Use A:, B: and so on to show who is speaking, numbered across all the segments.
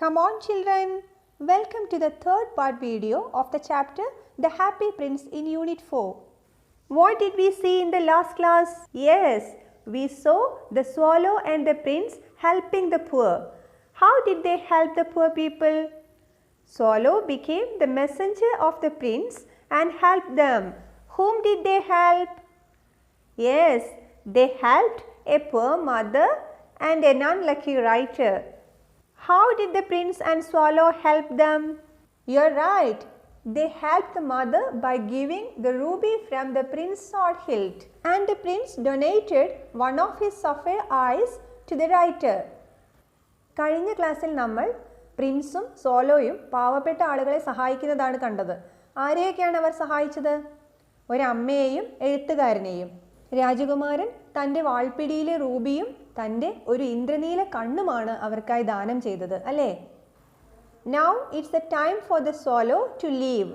A: Come on children, welcome to the third part video of the chapter The Happy Prince in Unit 4. What did we see in the last class? Yes, we saw the swallow and the prince helping the poor. How did they help the poor people? Swallow became the messenger of the prince and helped them. Whom did they help? Yes, they helped a poor mother and an unlucky writer. How did the prince and swallow help them? You're right. They helped the mother by giving the ruby from the prince's sword hilt, and the prince donated one of his sapphire eyes to the writer. കഴിഞ്ഞ ക്ലാസ്സിൽ നമ്മൾ പ്രിൻസും സോലോയും പാവപ്പെട്ട ആളുകളെ സഹായിക്കുന്നതാണ് കണ്ടത്. ആരെയൊക്കെയാണ് അവർ സഹായിച്ചത്? ഒരമ്മയെയും എഴുത്തുകാരനെയും. രാജകുമാരൻ തൻ്റെ വാൾപ്പിടിയിലെ റൂബിയും തൻ്റെ ഒരു ഇന്ദ്രനീല കണ്ണുമാണ് അവർക്കായി ദാനം ചെയ്തത്, അല്ലേ? Now it's the time for the swallow to leave.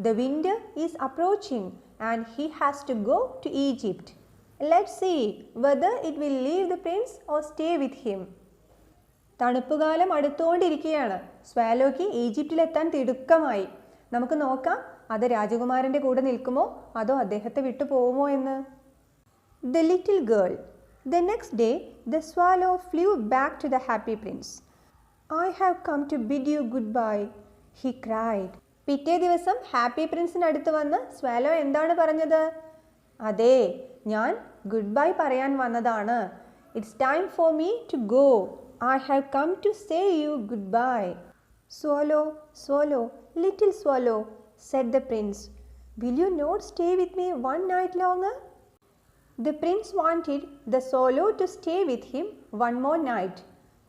A: The winter is approaching and he has to go to Egypt. Let's see whether it will leave the prince or stay with him. തണുപ്പുകാലം അടുത്തുകൊണ്ടിരിക്കുകയാണ്. സ്വാലോയ്ക്ക് ഈജിപ്തിലെത്താൻ തിടുക്കമായി. നമുക്ക് നോക്കാം അത് രാജകുമാരൻ്റെ കൂടെ നിൽക്കുമോ അതോ അദ്ദേഹത്തെ വിട്ടു പോകുമോ എന്ന്. The little girl. The next day, the swallow flew back to the happy prince. I have come to bid you goodbye, he cried. പിറ്റേ ദിവസം ഹാപ്പി പ്രിൻസിനടുത്ത് വന്ന് സ്വാലോ എന്താണ് പറഞ്ഞത്? അതെ, ഞാൻ ഗുഡ് ബൈ പറയാൻ വന്നതാണ്. It's time for me to go. I have come to say you goodbye. Swallow, swallow, little swallow, said the prince. Will you not stay with me one night longer? The prince wanted the swallow to stay with him one more night.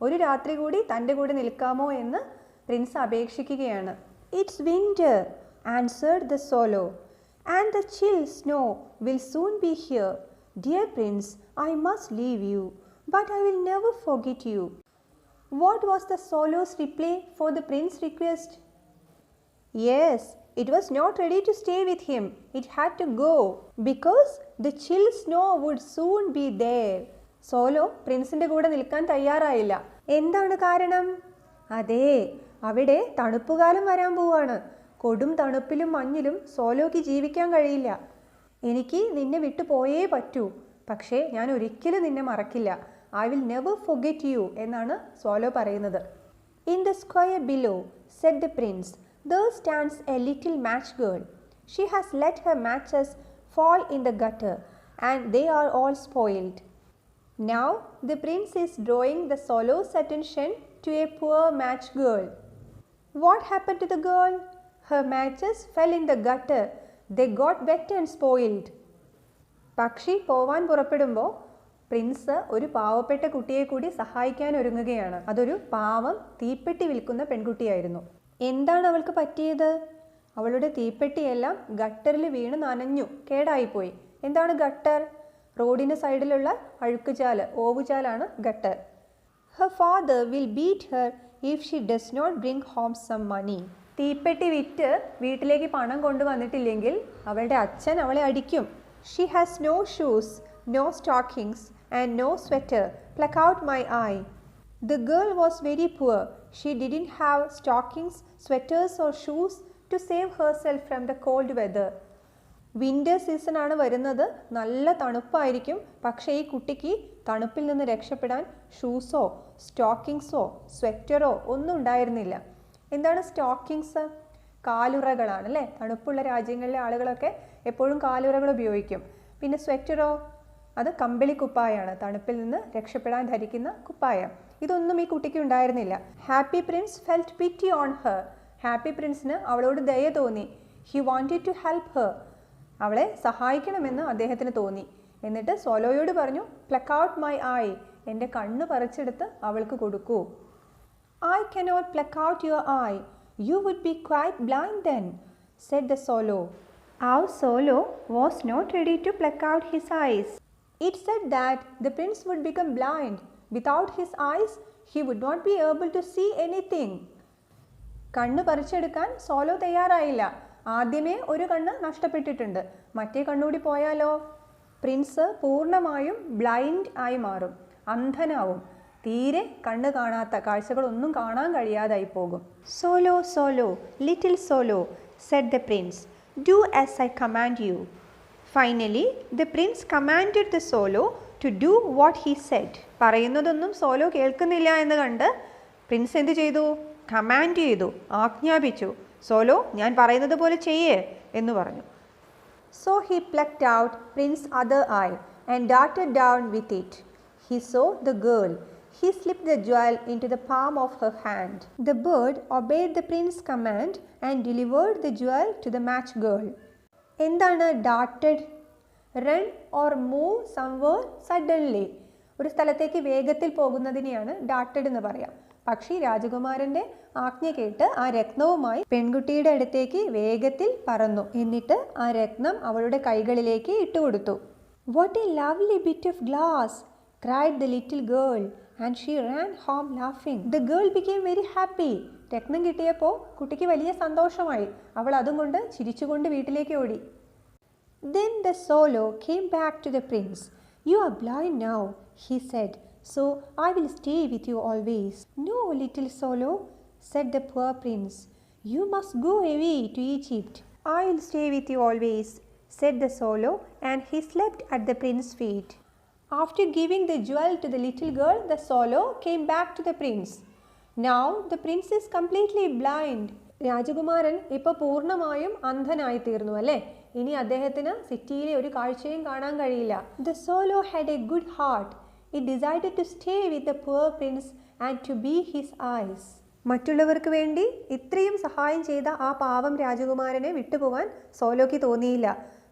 A: ഒരു രാത്രി കൂടി തൻ്റെ കൂടെ നിൽക്കാമോ എന്ന് Prince അപേക്ഷിക്കുകയാണ്. It's winter, answered the swallow, and the chill snow will soon be here. Dear prince, I must leave you, but I will never forget you. What was the swallow's reply for the prince's request? Yes, it was not ready to stay with him. It had to go because the chill snow would soon be there. Swallow പ്രിൻസിൻ്റെ കൂടെ നിൽക്കാൻ തയ്യാറായില്ല. എന്താണ് കാരണം? അതെ, അവിടെ തണുപ്പുകാലം വരാൻ പോവാണ്. കൊടും തണുപ്പിലും മഞ്ഞിലും സോലോയ്ക്ക് ജീവിക്കാൻ കഴിയില്ല. എനിക്ക് നിന്നെ വിട്ടു പോയേ പറ്റൂ, പക്ഷേ ഞാൻ ഒരിക്കലും നിന്നെ മറക്കില്ല. I will never forget you എന്നാണ് സോലോ പറയുന്നത്. In the square below, said the prince, there stands a little match girl. She has let her matches fall in the gutter and they are all spoiled. Now the prince is drawing the swallow's attention to a poor match girl. What happened to the girl? Her matches fell in the gutter. They got wet and spoiled. പക്ഷി പോവാൻ പുറപ്പെടുമ്പോൾ Prince ഒരു പാവപ്പെട്ട കുട്ടിയെ കൂടി സഹായിക്കാൻ ഒരുങ്ങുകയാണ്. അതൊരു പാവം തീപ്പെട്ടി വിൽക്കുന്ന പെൺകുട്ടിയായിരുന്നു. എന്താണ് അവൾക്ക് പറ്റിയത്? അവളുടെ തീപ്പെട്ടിയെല്ലാം ഗട്ടറിൽ വീണ് നനഞ്ഞു, കേടായിപ്പോയി. എന്താണ് ഗട്ടർ? റോഡിന് സൈഡിലുള്ള അഴുക്കുചാല്, ഓവുചാലാണ് gutter. Her father will beat her if she does not bring home some money. തീപ്പെട്ടി വിറ്റ് വീട്ടിലേക്ക് പണം കൊണ്ടുവന്നിട്ടില്ലെങ്കിൽ അവളുടെ അച്ഛൻ അവളെ അടിക്കും. She has no shoes, no stockings and no sweater. Pluck out my eye. The girl was very poor. She didn't have stockings, sweaters or shoes to save herself from the cold weather. Winter season ആണ് വരുന്നത്. നല്ല തണുപ്പായിരിക്കും. പക്ഷേ ഈ കുട്ടിക്ക് തണുപ്പിൽ നിന്ന് രക്ഷപ്പെടാൻ ഷൂസോ സ്റ്റോക്കിങ്സോ സ്വെറ്ററോ ഒന്നും ഉണ്ടായിരുന്നില്ല. എന്താണ് സ്റ്റോക്കിങ്സ്? കാലുറകളാണ് അല്ലേ? തണുപ്പുള്ള രാജ്യങ്ങളിലെ ആളുകളൊക്കെ എപ്പോഴും കാലുറകൾ ഉപയോഗിക്കും. പിന്നെ സ്വെറ്ററോ, അത് കമ്പിളി കുപ്പായാണ്, തണുപ്പിൽ നിന്ന് രക്ഷപ്പെടാൻ ധരിക്കുന്ന കുപ്പായം. ഇതൊന്നും ഈ കുട്ടിക്ക് ഉണ്ടായിരുന്നില്ല. Happy prince felt pity on her. Happy പ്രിൻസിന് അവളോട് ദയ തോന്നി. He wanted to help her. അവളെ സഹായിക്കണമെന്ന് അദ്ദേഹത്തിന് തോന്നി. എന്നിട്ട് സോലോയോട് പറഞ്ഞു, പ്ലക്ക് ഔട്ട് മൈ ഐ. എൻ്റെ കണ്ണ് പറിച്ചെടുത്ത് അവൾക്ക് കൊടുക്കൂ. I cannot pluck out your eye. You would be quite blind then, said the swallow. Our swallow was not ready to pluck out his eyes. It said that the prince would become blind. Without his eyes, he would not be able to see anything. കണ്ണ് പറിച്ചെടുക്കാൻ solo തയ്യാറായില്ല. ആദ്യമേ ഒരു കണ്ണ് നഷ്ടപ്പെട്ടിട്ടുണ്ട്. മറ്റേ കണ്ണുകൂടി പോയാലോ? Prince പൂർണ്ണമായും blind ആയി മാറും, അന്ധനാവും. തീരെ കണ്ണ് കാണാത്ത കാഴ്ചകളൊന്നും കാണാൻ കഴിയാതായി പോകും. Solo solo little solo said the prince, do as I command you. Finally the prince commanded the solo to do what he said. പറയുന്നതൊന്നും സോലോ കേൾക്കുന്നില്ല എന്ന് കണ്ട് പ്രിൻസ് എന്ത് ചെയ്തു? കമാൻഡ് ചെയ്തു, ആജ്ഞാപിച്ചു. സോലോ ഞാൻ പറയുന്നത് പോലെ ചെയ്യേ എന്ന് പറഞ്ഞു. So he plucked out Prince's other eye and darted down with it. He saw the girl. He slipped the jewel into the palm of her hand. The bird obeyed the prince's command and delivered the jewel to the match girl. എന്താണ് darted? Run or move somewhere suddenly. ഒരു സ്ഥലത്തേക്ക് വേഗത്തിൽ പോകുന്നതിനെയാണ് darted എന്ന് പറയാം. പക്ഷി രാജകുമാരന്റെ ആജ്ഞ കേട്ട് ആ രത്നവുമായി പെൺകുട്ടിയുടെ അടുത്തേക്ക് വേഗത്തിൽ പറന്നു. എന്നിട്ട് ആ രത്നം അവളുടെ കൈകളിലേക്ക് ഇട്ടുകൊടുത്തു. What a lovely bit of glass, cried the little girl, and she ran home laughing. The girl became very happy. രത്നം കിട്ടിയപ്പോൾ കുട്ടിക്ക് വലിയ സന്തോഷമായി. അവൾ അതും കൊണ്ട് ചിരിച്ചുകൊണ്ട് വീട്ടിലേക്ക് ഓടി. Then the solo came back to the prince. You are blind now, he said, so I will stay with you always. No, little solo, said the poor prince. You must go away to Egypt. I will stay with you always, said the solo, and he slept at the prince's feet. After giving the jewel to the little girl, the solo came back to the prince. Now the prince is completely blind. രാജകുമാരൻ ഇപ്പോൾ പൂർണ്ണമായും അന്ധനായി തീർന്നു അല്ലേ? ഇനി അദ്ദേഹത്തിന് സിറ്റിയിലെ ഒരു കാഴ്ചയും കാണാൻ കഴിയില്ല. The solo had a good heart. It decided to stay with the poor prince and to be his eyes. മറ്റുള്ളവർക്ക് വേണ്ടി ഇത്രയും സഹായം ചെയ്ത ആ പാവം രാജകുമാരനെ വിട്ടുപോകാൻ സോലോയ്ക്ക് തോന്നിയില്ല.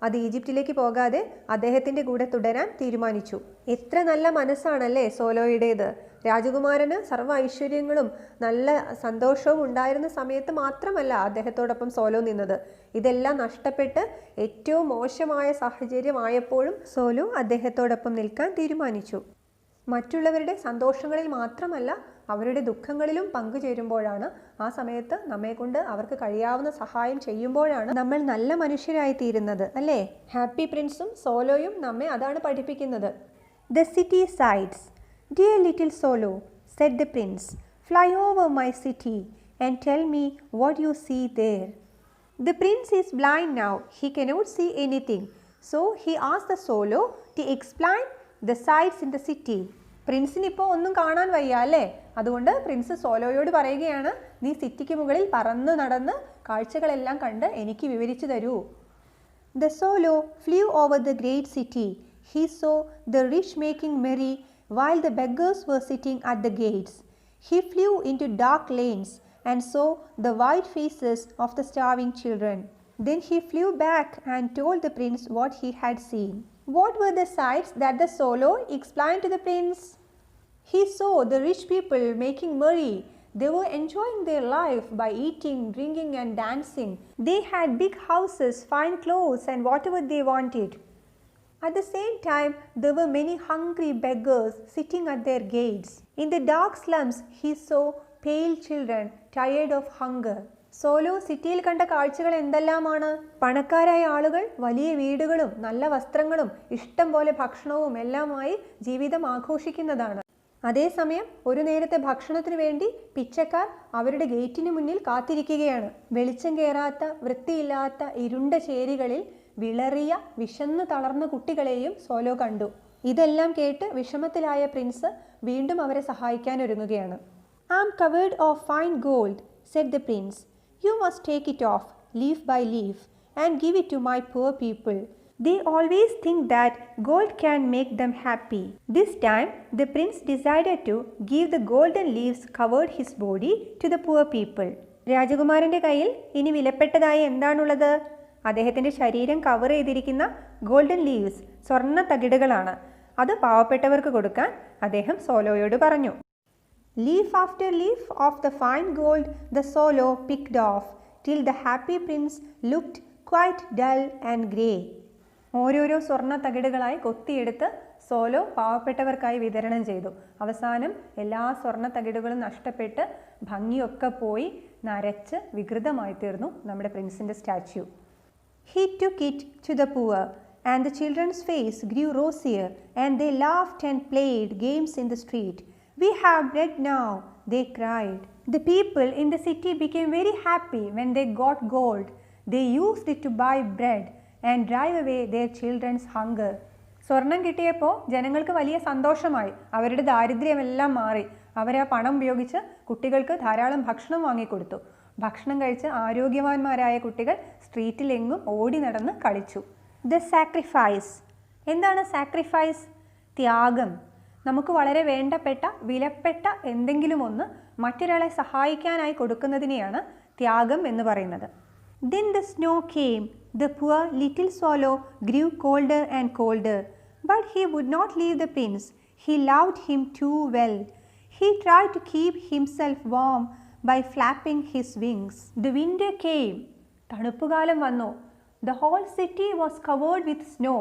A: അത് ഈജിപ്തിലേക്ക് പോകാതെ അദ്ദേഹത്തിൻ്റെ കൂടെ തുടരാൻ തീരുമാനിച്ചു. എത്ര നല്ല മനസ്സാണല്ലേ സോലോയുടേത്. രാജകുമാരന് സർവ്വ ഐശ്വര്യങ്ങളും നല്ല സന്തോഷവും ഉണ്ടായിരുന്ന സമയത്ത് മാത്രമല്ല അദ്ദേഹത്തോടൊപ്പം സോലോ നിന്നത്. ഇതെല്ലാം നഷ്ടപ്പെട്ട് ഏറ്റവും മോശമായ സാഹചര്യമായപ്പോഴും സോലോ അദ്ദേഹത്തോടൊപ്പം നിൽക്കാൻ തീരുമാനിച്ചു. മറ്റുള്ളവരുടെ സന്തോഷങ്ങളിൽ മാത്രമല്ല അവരുടെ ദുഃഖങ്ങളിലും പങ്കുചേരുമ്പോഴാണ്, ആ സമയത്ത് നമ്മെക്കൊണ്ട് അവർക്ക് കഴിയാവുന്ന സഹായം ചെയ്യുമ്പോഴാണ് നമ്മൾ നല്ല മനുഷ്യരായി തീരുന്നത് അല്ലേ? ഹാപ്പി പ്രിൻസും സോലോയും നമ്മെ അതാണ് പഠിപ്പിക്കുന്നത്. The city sides. Dear little solo, said the prince, fly over my city and tell me what you see there. The prince is blind now. He cannot see anything. So he asked the solo to explain the sights in the city. പ്രിൻസിന് ഇപ്പോൾ ഒന്നും കാണാൻ വയ്യ അല്ലേ? അതുകൊണ്ട് Prince സോലോയോട് പറയുകയാണ്, നീ സിറ്റിക്ക് മുകളിൽ പറന്ന് നടന്ന് കാഴ്ചകളെല്ലാം കണ്ട് എനിക്ക് വിവരിച്ചു തരൂ. The solo flew over the great city. He saw the rich making merry while the beggars were sitting at the gates. He flew into dark lanes and saw the white faces of the starving children. Then he flew back and told the prince what he had seen. What were the sights that the solo explained to the prince? He saw the rich people making merry. They were enjoying their life by eating, drinking and dancing. They had big houses, fine clothes and whatever they wanted. At the same time, there were many hungry beggars sitting at their gates. In the dark slums, he saw pale children tired of hunger. Solo സിറ്റിയിൽ കണ്ട കാഴ്ചകൾ എന്തെല്ലാമാണ്? പണക്കാരായ ആളുകൾ വലിയ വീടുകളും നല്ല വസ്ത്രങ്ങളും ഇഷ്ടം പോലെ ഭക്ഷണവും എല്ലാമായി ജീവിതം ആഘോഷിക്കുന്നതാണ്. അതേസമയം ഒരു നേരത്തെ ഭക്ഷണത്തിനു വേണ്ടി പിച്ചക്കാർ അവരുടെ ഗേറ്റിന് മുന്നിൽ കാത്തിരിക്കുകയാണ്. വെളിച്ചം കയറാത്ത, വൃത്തിയില്ലാത്ത ഇരുണ്ട ചേരികളിൽ വിളറിയ വിശന്നു തളർന്ന കുട്ടികളെയും സോലോ കണ്ടു. ഇതെല്ലാം കേട്ട് വിഷമത്തിലായ പ്രിൻസ് വീണ്ടും അവരെ സഹായിക്കാൻ ഒരുങ്ങുകയാണ്. I am covered of fine gold, said the prince. You must take it off, leaf by leaf, and give it to my poor people. They always think that gold can make them happy. This time, the prince decided to give the golden leaves covered his body to the poor people. രാജകുമാരന്റെ കയ്യിൽ ഇനി വിലപ്പെട്ടതായി എന്താണുള്ളത്? അദ്ദേഹത്തിന്റെ ശരീരം cover ചെയ്തിരിക്കുന്ന golden leaves, സ്വർണ്ണ തകിടുകളാണ്. അത് പാവപ്പെട്ടവർക്ക് കൊടുക്കാൻ അദ്ദേഹം സോലോയോട് പറഞ്ഞു. Leaf after leaf of the fine gold the solo picked off till the happy prince looked quite dull and grey. ഓരോരോ സ്വർണ്ണ തകിടുകളായി കൊത്തിയെടുത്ത് സോലോ പാവപ്പെട്ടവർക്കായി വിതരണം ചെയ്തു. അവസാനം എല്ലാ സ്വർണ്ണ തകിടുകളും നഷ്ടപ്പെട്ട് ഭംഗിയൊക്കെ പോയി നരച്ച് വികൃതമായി തീർന്നു നമ്മുടെ പ്രിൻസിന്റെ statue. He took it to the poor and the children's face grew rosier and they laughed and played games in the street. We have bread now, they cried. The people in the city became very happy when they got gold. They used it to buy bread and drive away their children's hunger. സ്വർണം കിട്ടിയപ്പോൾ ജനങ്ങൾക്ക് വലിയ സന്തോഷമായി. അവരുടെ ദാരിദ്ര്യമെല്ലാം മാറി. അവർ ആ പണം ഉപയോഗിച്ച് കുട്ടികൾക്ക് ധാരാളം ഭക്ഷണം വാങ്ങിക്കൊടുത്തു. ഭക്ഷണം കഴിച്ച് ആരോഗ്യവാന്മാരായ കുട്ടികൾ സ്ട്രീറ്റിലെങ്ങും ഓടി നടന്ന് കളിച്ചു. The sacrifice. എന്താണ് സാക്രിഫൈസ്? ത്യാഗം. നമുക്ക് വളരെ വേണ്ടപ്പെട്ട വിലപ്പെട്ട എന്തെങ്കിലും ഒന്ന് മറ്റൊരാളെ സഹായിക്കാനായി കൊടുക്കുന്നതിനെയാണ് ത്യാഗം എന്ന് പറയുന്നത്. Then the snow came. The poor little swallow grew colder and colder. But he would not leave the prince. He loved him too well. He tried to keep himself warm by flapping his wings. The winter came. തണുപ്പുകാലം വന്നു. The whole city was covered with snow.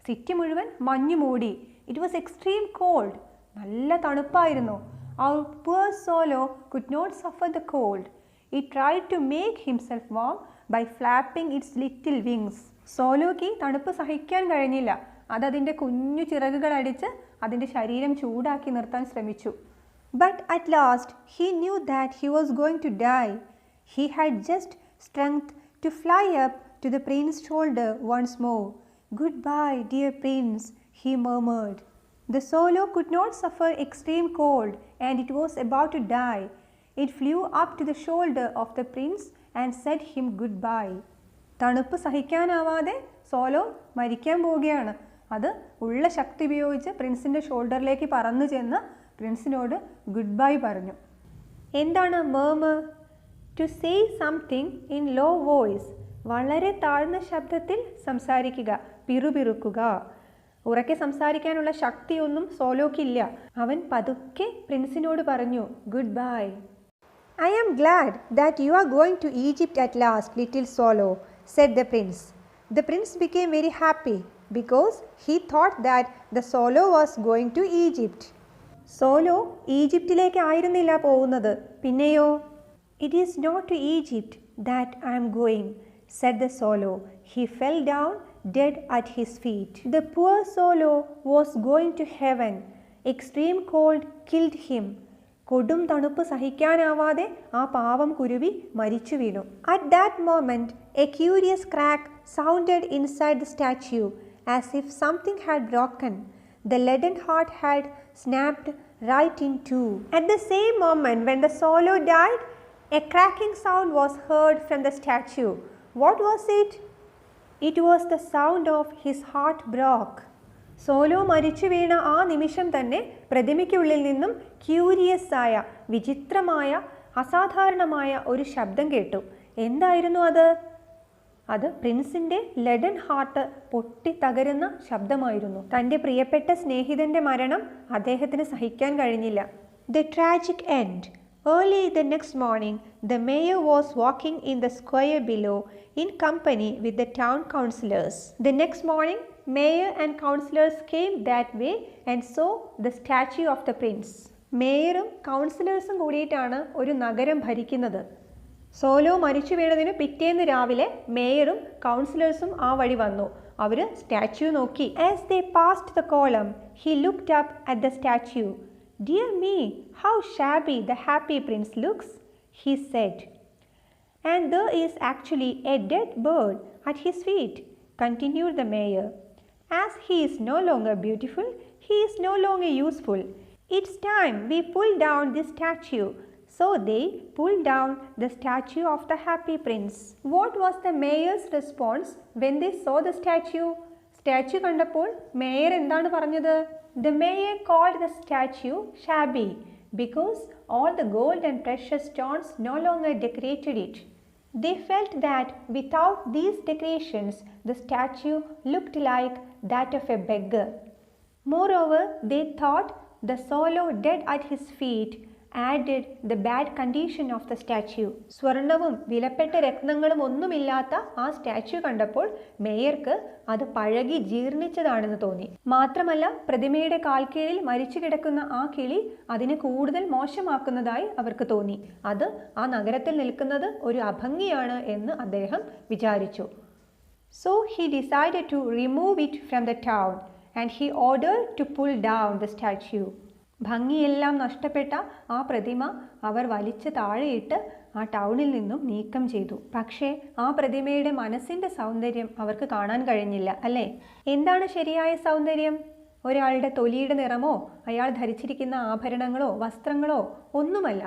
A: City മുഴുവൻ മഞ്ഞു മൂടി. It was extreme cold. നല്ല തണുപ്പായിരുന്നു. Our poor swallow could not suffer the cold. It tried to make himself warm by flapping its little wings. സോലോയ്ക്ക് തണുപ്പ് സഹിക്കാൻ കഴിഞ്ഞില്ല. അതതിൻ്റെ കുഞ്ഞു ചിറകുകൾ അടിച്ച് അതിൻ്റെ ശരീരം ചൂടാക്കി നിർത്താൻ ശ്രമിച്ചു. But at last he knew that he was going to die. He had just strength to fly up to the prince's shoulder once more. Goodbye, dear prince, he murmured. The swallow could not suffer extreme cold and it was about to die. It flew up to the shoulder of the prince and said him goodbye. തണുപ്പ് സഹിക്കാനാവാതെ solo മരിക്കാൻ പോവുകയാണ്. അത് ഉള്ള ശക്തി ഉപയോഗിച്ച് പ്രിൻസിൻ്റെ ഷോൾഡറിലേക്ക് പറന്നു ചെന്ന് പ്രിൻസിനോട് good bye പറഞ്ഞു. എന്താണ് murmur? To say something in low voice. വളരെ താഴ്ന്ന ശബ്ദത്തിൽ സംസാരിക്കുക, പിറുപിറുക്കുക. ഉറക്കെ സംസാരിക്കാനുള്ള ശക്തിയൊന്നും സോലോക്കില്ല. അവൻ പതുക്കെ പ്രിൻസിനോട് പറഞ്ഞു good bye. I am glad that you are going to Egypt at last, little swallow, said the prince. The prince became very happy because he thought that the swallow was going to Egypt. Swallow ഈജിപ്തിലേക്ക് ആയിരുന്നില്ല പോകുന്നത്. പിന്നെയോ? It is not to Egypt that I am going, said the swallow. He fell down dead at his feet. The poor swallow was going to heaven. Extreme cold killed him. കൊടും തണുപ്പ് സഹിക്കാനാവാതെ ആ പാവം കുരുവി മരിച്ചു വീണു. At that moment, a curious crack sounded inside the statue, as if something had broken. The leaden heart had snapped right in two. At the same moment, when the swallow died, a cracking sound was heard from the statue. What was it? It was the sound of his heart broke. Solo മരിച്ചു വീണ ആ നിമിഷം തന്നെ പ്രതിമയ്ക്കുള്ളിൽ നിന്നും curious ആയ, വിചിത്രമായ, അസാധാരണമായ ഒരു ശബ്ദം കേട്ടു. എന്തായിരുന്നു അത്? അത് പ്രിൻസിൻ്റെ ലെഡൻ ഹാർട്ട് പൊട്ടി തകരുന്ന ശബ്ദമായിരുന്നു. തൻ്റെ പ്രിയപ്പെട്ട സ്നേഹിതൻ്റെ മരണം അദ്ദേഹത്തിന് സഹിക്കാൻ കഴിഞ്ഞില്ല. The tragic end. Early the next morning, the mayor was walking in the square below in company with the town councillors. The next morning, mayor and councillors came that way and saw the statue of the prince. മേയറും കൗൺസിലേഴ്സും കൂടിയിട്ടാണ് ഒരു നഗരം ഭരിക്കുന്നത്. Solo മരിച്ചു വീണതിന് പിറ്റേന്ന് രാവിലെ മേയറും കൗൺസിലേഴ്സും ആ വഴി വന്നു. അവർ സ്റ്റാച്യു നോക്കി. As they passed the column, he looked up at the statue. Dear me, how shabby the happy prince looks, he said. And there is actually a dead bird at his feet, continued the mayor. As he is no longer beautiful, he is no longer useful. It's time we pull down this statue. So they pulled down the statue of the happy prince. What was the mayor's response when they saw the statue? Statue കണ്ടപ്പോൾ mayor എന്താണ് പറഞ്ഞത്? The mayor called the statue shabby because all the gold and precious stones no longer decorated it. They felt that without these decorations, the statue looked like that of a beggar. Moreover, they thought the swallow dead at his feet added the bad condition of the statue. സ്വർണവും വിലപ്പെട്ട രത്നങ്ങളും ഒന്നുമില്ലാത്ത ആ statue കണ്ടപ്പോൾ മേയർക്ക് അത് പഴകി ജീർണിച്ചതാണെന്ന് തോന്നി. മാത്രമല്ല, പ്രതിമയുടെ കാൽക്കീഴിൽ മരിച്ചു കിടക്കുന്ന ആ കിളി അതിനെ കൂടുതൽ മോശമാക്കുന്നതായി അവർക്ക് തോന്നി. അത് ആ നഗരത്തിൽ നിൽക്കുന്നത് ഒരു അഭംഗിയാണ് എന്ന് അദ്ദേഹം വിചാരിച്ചു. So he decided to remove it from the town and he ordered to pull down the statue. ഭംഗിയെല്ലാം നഷ്ടപ്പെട്ട ആ പ്രതിമ അവർ വലിച്ച് താഴെയിട്ട് ആ ടൗണിൽ നിന്നും നീക്കം ചെയ്തു. പക്ഷേ ആ പ്രതിമയുടെ മനസ്സിൻ്റെ സൗന്ദര്യം അവർക്ക് കാണാൻ കഴിഞ്ഞില്ല, അല്ലേ? എന്താണ് ശരിയായ സൗന്ദര്യം? ഒരാളുടെ തൊലിയുടെ നിറമോ അയാൾ ധരിച്ചിരിക്കുന്ന ആഭരണങ്ങളോ വസ്ത്രങ്ങളോ ഒന്നുമല്ല.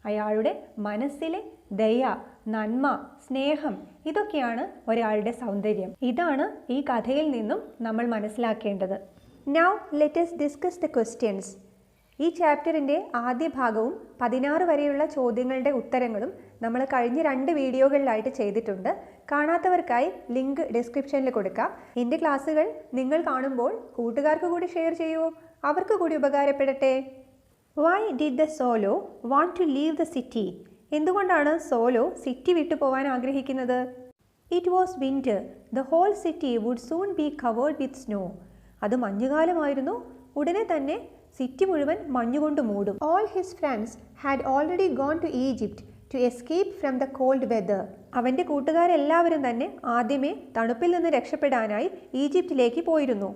A: അയാളുടെ മനസ്സിലെ ദയ, നന്മ, സ്നേഹം, ഇതൊക്കെയാണ് ഒരാളുടെ സൗന്ദര്യം. ഇതാണ് ഈ കഥയിൽ നിന്നും നമ്മൾ മനസ്സിലാക്കേണ്ടത്. Now let us discuss the questions. ഈ ചാപ്റ്ററിൻ്റെ ആദ്യ ഭാഗവും 16 വരെയുള്ള ചോദ്യങ്ങളുടെ ഉത്തരങ്ങളും നമ്മൾ കഴിഞ്ഞ 2 വീഡിയോകളിലായിട്ട് ചെയ്തിട്ടുണ്ട്. കാണാത്തവർക്കായി ലിങ്ക് ഡിസ്ക്രിപ്ഷനിൽ കൊടുക്കാം. എൻ്റെ ക്ലാസ്സുകൾ നിങ്ങൾ കാണുമ്പോൾ കൂട്ടുകാർക്ക് കൂടി ഷെയർ ചെയ്യൂ, അവർക്ക് കൂടി ഉപകാരപ്പെടട്ടെ. Why did the Solo want to leave the city? എന്തുകൊണ്ടാണ് സോലോ സിറ്റി വിട്ടു പോകാൻ ആഗ്രഹിക്കുന്നത്? It was winter. The whole city would soon be covered with snow. അത് മഞ്ഞുകാലമായിരുന്നു. ഉടനെ തന്നെ സിറ്റി മുഴുവൻ മഞ്ഞുകൊണ്ട് മൂടും. All his friends had already gone to Egypt to escape from the cold weather. അവൻ്റെ കൂട്ടുകാരെല്ലാവരും തന്നെ ആദ്യമേ തണുപ്പിൽ നിന്ന് രക്ഷപ്പെടാനായി ഈജിപ്തിലേക്ക് പോയിരുന്നു.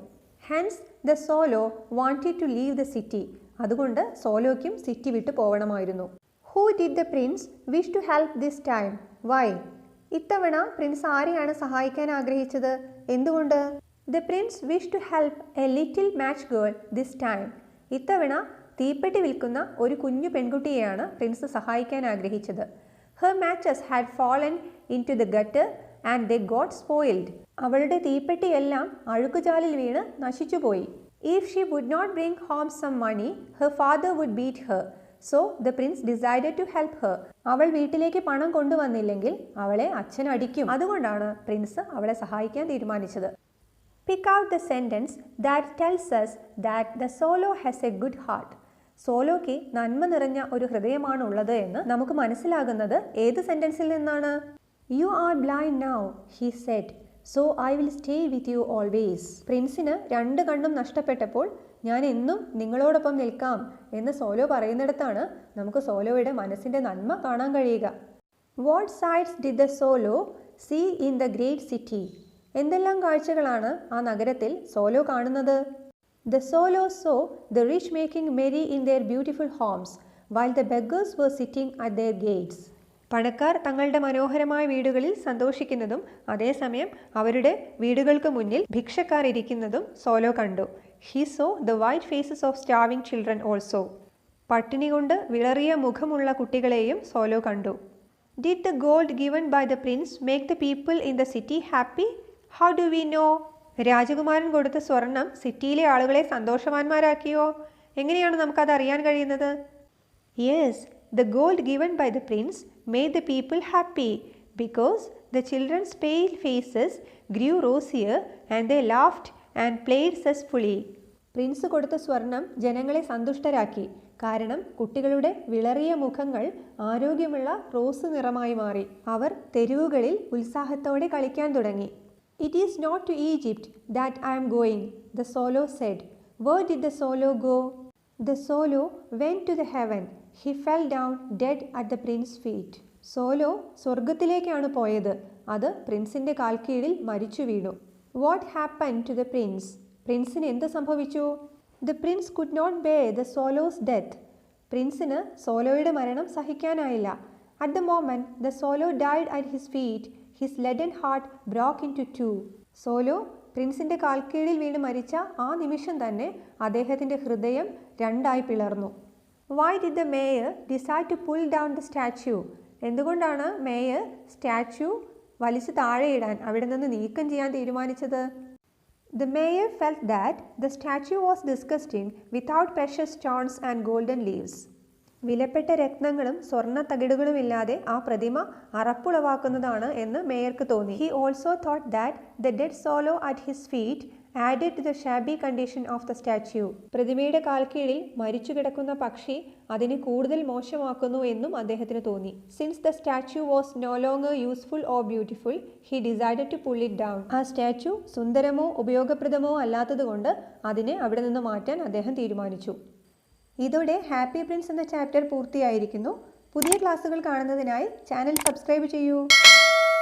A: Hence the Solo wanted to leave the city. അതുകൊണ്ട് സോലോയ്ക്കും സിറ്റി വിട്ടു പോകണമായിരുന്നു. Who did the prince wish to help this time? Why? ഇത്തവണ പ്രിൻസ് ആരെയാണ് സഹായിക്കാൻ ആഗ്രഹിച്ചത്? എന്തുകൊണ്ട്? The prince wished to help a little match girl this time. ഇത്തവണ തീപ്പെട്ടി വിൽക്കുന്ന ഒരു കുഞ്ഞു പെൺകുട്ടിയെയാണ് പ്രിൻസ് സഹായിക്കാൻ ആഗ്രഹിച്ചത്. Her matches had fallen into the gutter and they got spoiled. അവളുടെ തീപ്പെട്ടിയെല്ലാം അഴുക്കുചാലിൽ വീണ് നശിച്ചുപോയി. If she would not bring home some money, her father would beat her. So the prince decided to help her. അവൾ വീട്ടിലേക്ക് പണം കൊണ്ടുവന്നില്ലെങ്കിൽ അവളെ അച്ഛൻ അടിക്കും. അതുകൊണ്ടാണ് Prince അവളെ സഹായിക്കാൻ തീരുമാനിച്ചത്. Pick out the sentence that tells us that the Solo has a good heart. സോലോയ്ക്ക് നന്മ നിറഞ്ഞ ഒരു ഹൃദയമാണ് ഉള്ളത് എന്ന് നമുക്ക് മനസ്സിലാകുന്നത് ഏത് സെന്റൻസിൽ നിന്നാണ്? You are blind now, he said, so I will stay with you always. പ്രിൻസിന് 2 കണ്ണും നഷ്ടപ്പെട്ടപ്പോൾ ഞാൻ എന്നും നിങ്ങളോടൊപ്പം നിൽക്കാം എന്ന് സോലോ പറയുന്നിടത്താണ് നമുക്ക് സോലോയുടെ മനസ്സിൻ്റെ നന്മ കാണാൻ കഴിയുക. What sights did the Solo see in the great city? എന്തെല്ലാം കാഴ്ചകളാണ് ആ നഗരത്തിൽ സോലോ കാണുന്നത്? The Solo saw the rich making merry in their beautiful homes, while the beggars were sitting at their gates. പണക്കാർ തങ്ങളുടെ മനോഹരമായ വീടുകളിൽ സന്തോഷിക്കുന്നതും അതേസമയം അവരുടെ വീടുകൾക്ക് മുന്നിൽ ഭിക്ഷക്കാർ ഇരിക്കുന്നതും സോലോ കണ്ടു. He saw the white faces of starving children also. പട്ടിണി കൊണ്ട് വിളറിയ മുഖമുള്ള കുട്ടികളെയും സോലോ കണ്ടു. Did the gold given by the prince make the people in the city happy? How do we know? രാജകുമാരൻ കൊടുത്ത സ്വർണം സിറ്റിയിലെ ആളുകളെ സന്തോഷവാന്മാരാക്കിയോ? എങ്ങനെയാണ് നമുക്കത് അറിയാൻ കഴിയുന്നത്? Yes, the gold given by the prince made the people happy because the children's pale faces grew rosier and they laughed and played zestfully. Prince കൊടുത്ത സ്വർണം ജനങ്ങളെ സന്തുഷ്ടരാക്കി. കാരണം കുട്ടികളുടെ വിളറിയ മുഖങ്ങൾ ആരോഗ്യമുള്ള റോസ് നിറമായി മാറി. അവർ തെരുവുകളിൽ ഉത്സാഹത്തോടെ കളിക്കാൻ തുടങ്ങി. It is not to Egypt that I am going, the Solo said. Where did the Solo go? The Solo went to the heaven. He fell down dead at the prince's feet. Swallow സ്വർഗത്തിലേക്കാണ് പോയത്. അത് പ്രിൻസിൻ്റെ കാൽക്കീഴിൽ മരിച്ചു വീണു. What happened to the prince? പ്രിൻസിന് എന്ത് സംഭവിച്ചു? The prince could not bear the Solo's death. പ്രിൻസിന് സോലോയുടെ മരണം സഹിക്കാനായില്ല. At the moment the Solo died at his feet, his leaden heart broke into two. Swallow പ്രിൻസിൻ്റെ കാൽക്കീഴിൽ വീണ് മരിച്ച ആ നിമിഷം തന്നെ അദ്ദേഹത്തിൻ്റെ ഹൃദയം രണ്ടായി പിളർന്നു. Why did the mayor decide to pull down the statue? എന്തുകൊണ്ടാണ് മേയർ സ്റ്റാച്യു വലിച്ചു താഴെയിടാൻ, അവിടെ നിന്ന് നീക്കം ചെയ്യാൻ തീരുമാനിച്ചത്? The mayor felt that the statue was disgusting without precious stones and golden leaves. വിലപ്പെട്ട രത്നങ്ങളും സ്വർണ്ണ തകിടുകളും ഇല്ലാതെ ആ പ്രതിമ അറപ്പുളവാക്കുന്നതാണ് എന്ന് മേയർക്ക് തോന്നി. He also thought that the dead Solo at his feet added to the shabby condition of the statue. പ്രതിമയുടെ കാൽക്കീഴിൽ മരിച്ചു കിടക്കുന്ന പക്ഷി അതിനെ കൂടുതൽ മോശമാക്കുന്നു എന്നും അദ്ദേഹത്തിന് തോന്നി. Since the statue was no longer useful or beautiful, he decided to pull it down. ആ statue സുന്ദരമോ ഉപയോഗപ്രദമോ അല്ലാത്തതുകൊണ്ട് അതിനെ അവിടെ നിന്ന് മാറ്റാൻ അദ്ദേഹം തീരുമാനിച്ചു. ഇതോടെ ഹാപ്പി പ്രിൻസ് എന്ന ചാപ്റ്റർ പൂർത്തിയായിരിക്കുന്നു. പുതിയ ക്ലാസ്സുകൾ കാണുന്നതിനായി ചാനൽ സബ്സ്ക്രൈബ് ചെയ്യൂ.